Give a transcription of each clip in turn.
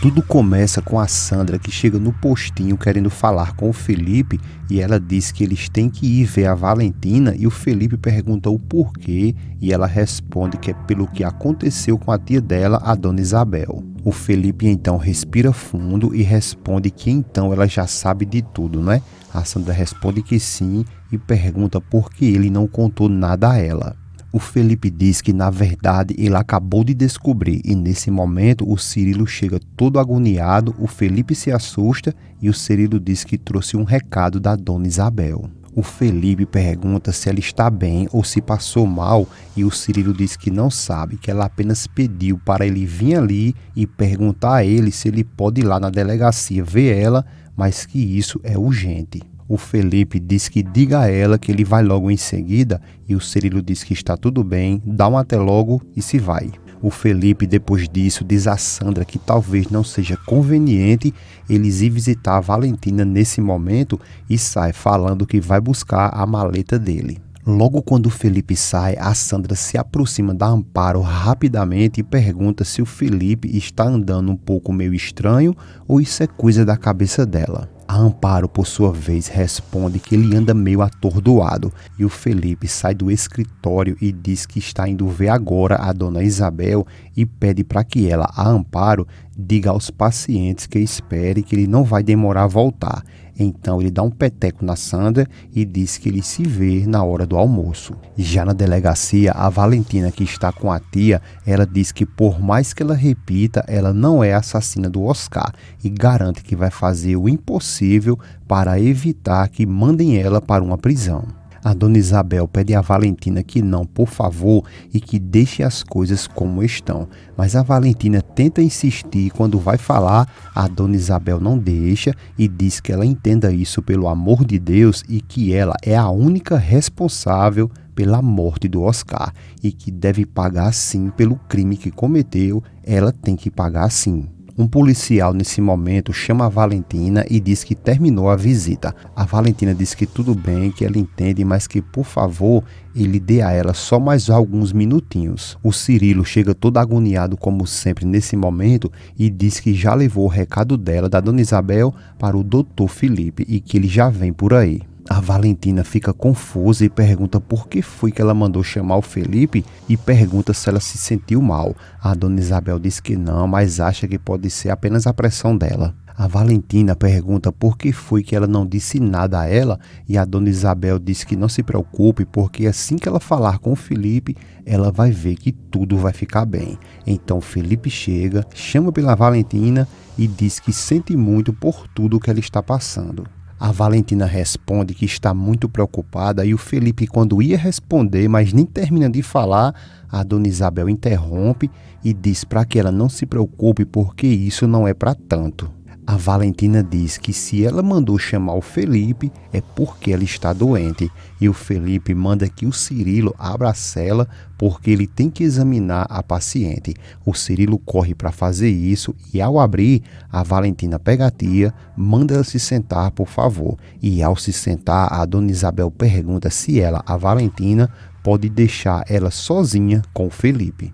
Tudo começa com a Sandra, que chega no postinho querendo falar com o Felipe, e ela diz que eles têm que ir ver a Valentina, e o Felipe pergunta o porquê e ela responde que é pelo que aconteceu com a tia dela, a dona Isabel. O Felipe então respira fundo e responde que então ela já sabe de tudo, né? A Sandra responde que sim e pergunta por que ele não contou nada a ela. O Felipe diz que, na verdade, ele acabou de descobrir e, nesse momento, o Cirilo chega todo agoniado, o Felipe se assusta e o Cirilo diz que trouxe um recado da dona Isabel. O Felipe pergunta se ela está bem ou se passou mal e o Cirilo diz que não sabe, que ela apenas pediu para ele vir ali e perguntar a ele se ele pode ir lá na delegacia ver ela, mas que isso é urgente. O Felipe diz que diga a ela que ele vai logo em seguida e o Cirilo diz que está tudo bem, dá um até logo e se vai. O Felipe, depois disso, diz a Sandra que talvez não seja conveniente eles ir visitar a Valentina nesse momento e sai falando que vai buscar a maleta dele. Logo quando o Felipe sai, a Sandra se aproxima da Amparo rapidamente e pergunta se o Felipe está andando um pouco meio estranho ou isso é coisa da cabeça dela. A Amparo, por sua vez, responde que ele anda meio atordoado e o Felipe sai do escritório e diz que está indo ver agora a dona Isabel e pede para que ela, a Amparo, diga aos pacientes que espere que ele não vai demorar a voltar. Então ele dá um peteco na Sandra e diz que ele se vê na hora do almoço. Já na delegacia, a Valentina, que está com a tia, ela diz que por mais que ela repita, ela não é a assassina do Oscar e garante que vai fazer o impossível para evitar que mandem ela para uma prisão. A dona Isabel pede a Valentina que não, por favor, e que deixe as coisas como estão. Mas a Valentina tenta insistir e quando vai falar, a dona Isabel não deixa e diz que ela entenda isso pelo amor de Deus e que ela é a única responsável pela morte do Oscar e que deve pagar sim pelo crime que cometeu, ela tem que pagar sim. Um policial nesse momento chama a Valentina e diz que terminou a visita. A Valentina diz que tudo bem, que ela entende, mas que por favor ele dê a ela só mais alguns minutinhos. O Cirilo chega todo agoniado como sempre nesse momento e diz que já levou o recado dela, da dona Isabel, para o doutor Felipe e que ele já vem por aí. A Valentina fica confusa e pergunta por que foi que ela mandou chamar o Felipe e pergunta se ela se sentiu mal. A dona Isabel diz que não, mas acha que pode ser apenas a pressão dela. A Valentina pergunta por que foi que ela não disse nada a ela e a dona Isabel diz que não se preocupe porque assim que ela falar com o Felipe, ela vai ver que tudo vai ficar bem. Então o Felipe chega, chama pela Valentina e diz que sente muito por tudo que ela está passando. A Valentina responde que está muito preocupada e o Felipe, quando ia responder, mas nem termina de falar, a dona Isabel interrompe e diz para que ela não se preocupe porque isso não é para tanto. A Valentina diz que se ela mandou chamar o Felipe é porque ela está doente e o Felipe manda que o Cirilo abra a cela porque ele tem que examinar a paciente. O Cirilo corre para fazer isso e ao abrir, a Valentina pega a tia, manda ela se sentar por favor e ao se sentar, a dona Isabel pergunta se ela, a Valentina, pode deixar ela sozinha com o Felipe.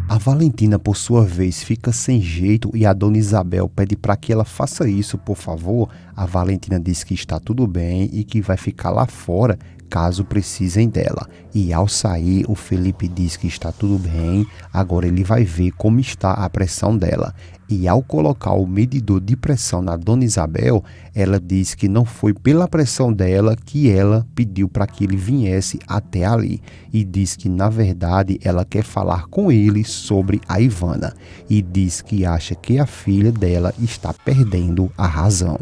A Valentina, por sua vez, fica sem jeito e a dona Isabel pede para que ela faça isso, por favor. A Valentina diz que está tudo bem e que vai ficar lá fora caso precisem dela. E ao sair, o Felipe diz que está tudo bem, agora ele vai ver como está a pressão dela. E ao colocar o medidor de pressão na dona Isabel, ela diz que não foi pela pressão dela que ela pediu para que ele viesse até ali. E diz que, na verdade, ela quer falar com ele sobre a Ivana. E diz que acha que a filha dela está perdendo a razão.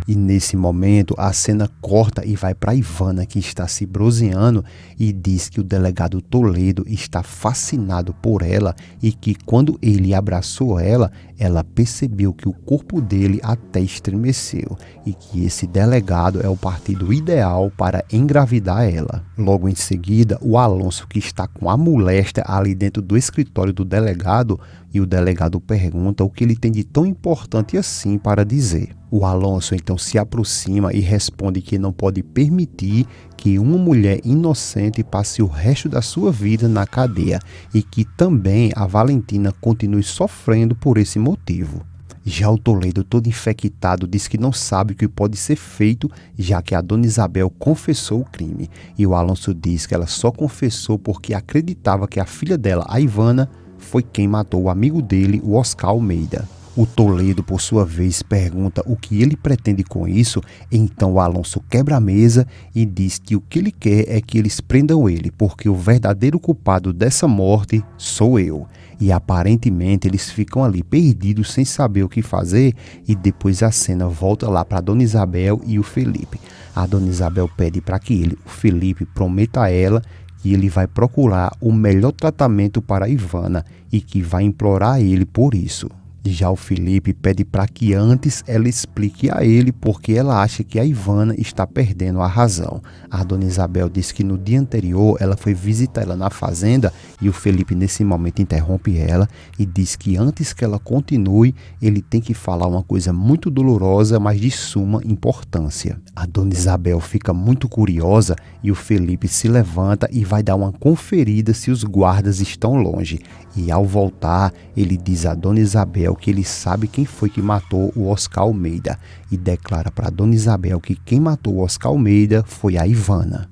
E nesse momento a cena corta e vai para Ivana, que está se bronzeando e diz que o delegado Toledo está fascinado por ela e que quando ele abraçou ela, ela percebeu que o corpo dele até estremeceu e que esse delegado é o partido ideal para engravidar ela. Logo em seguida, o Alonso, que está com a molesta ali dentro do escritório do delegado, e o delegado pergunta o que ele tem de tão importante assim para dizer. O Alonso então se aproxima e responde que não pode permitir que uma mulher inocente passe o resto da sua vida na cadeia e que também a Valentina continue sofrendo por esse motivo. Já o Toledo, todo infectado, diz que não sabe o que pode ser feito, já que a Dona Isabel confessou o crime. E o Alonso diz que ela só confessou porque acreditava que a filha dela, a Ivana, foi quem matou o amigo dele, o Oscar Almeida. O Toledo, por sua vez, pergunta o que ele pretende com isso, então o Alonso quebra a mesa e diz que o que ele quer é que eles prendam ele, porque o verdadeiro culpado dessa morte sou eu. E aparentemente eles ficam ali perdidos sem saber o que fazer e depois a cena volta lá para Dona Isabel e o Felipe. A Dona Isabel pede para que ele, o Felipe, prometa a ela que ele vai procurar o melhor tratamento para a Ivana e que vai implorar a ele por isso. Já o Felipe pede para que antes ela explique a ele porque ela acha que a Ivana está perdendo a razão. A Dona Isabel diz que no dia anterior ela foi visitar ela na fazenda e o Felipe nesse momento interrompe ela e diz que antes que ela continue, ele tem que falar uma coisa muito dolorosa, mas de suma importância. A Dona Isabel fica muito curiosa e o Felipe se levanta e vai dar uma conferida se os guardas estão longe. E ao voltar, ele diz a Dona Isabel que ele sabe quem foi que matou o Oscar Almeida e declara para Dona Isabel que quem matou o Oscar Almeida foi a Ivana.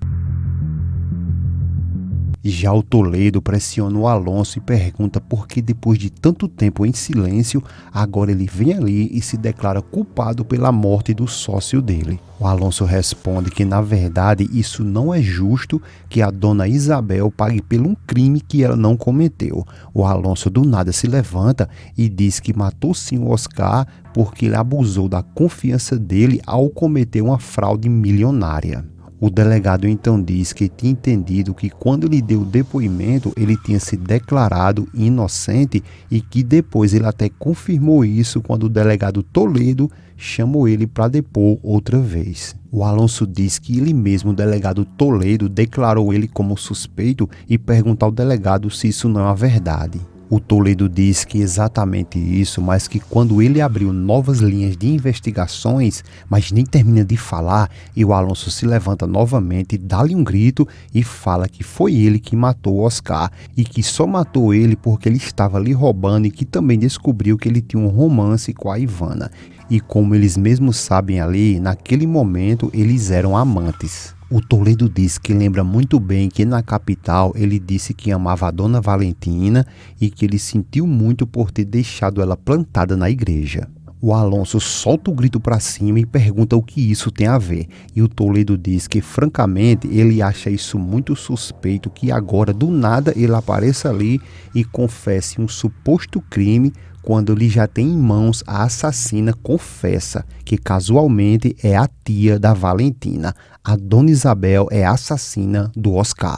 Já o Toledo pressiona o Alonso e pergunta por que depois de tanto tempo em silêncio, agora ele vem ali e se declara culpado pela morte do sócio dele. O Alonso responde que na verdade isso não é justo, que a Dona Isabel pague pelo um crime que ela não cometeu. O Alonso do nada se levanta e diz que matou sim o Oscar porque ele abusou da confiança dele ao cometer uma fraude milionária. O delegado então diz que tinha entendido que quando ele deu o depoimento ele tinha se declarado inocente e que depois ele até confirmou isso quando o delegado Toledo chamou ele para depor outra vez. O Alonso diz que ele mesmo, o delegado Toledo, declarou ele como suspeito e pergunta ao delegado se isso não é uma verdade. O Toledo diz que exatamente isso, mas que quando ele abriu novas linhas de investigações, mas nem termina de falar, e o Alonso se levanta novamente, dá-lhe um grito e fala que foi ele que matou o Oscar e que só matou ele porque ele estava ali roubando e que também descobriu que ele tinha um romance com a Ivana. E como eles mesmos sabem ali, naquele momento eles eram amantes. O Toledo diz que lembra muito bem que na capital ele disse que amava a Dona Valentina e que ele sentiu muito por ter deixado ela plantada na igreja. O Alonso solta o grito para cima e pergunta o que isso tem a ver. E o Toledo diz que, francamente, ele acha isso muito suspeito que agora, do nada, ele apareça ali e confesse um suposto crime quando ele já tem em mãos a assassina confessa, que casualmente é a tia da Valentina. A Dona Isabel é a assassina do Oscar.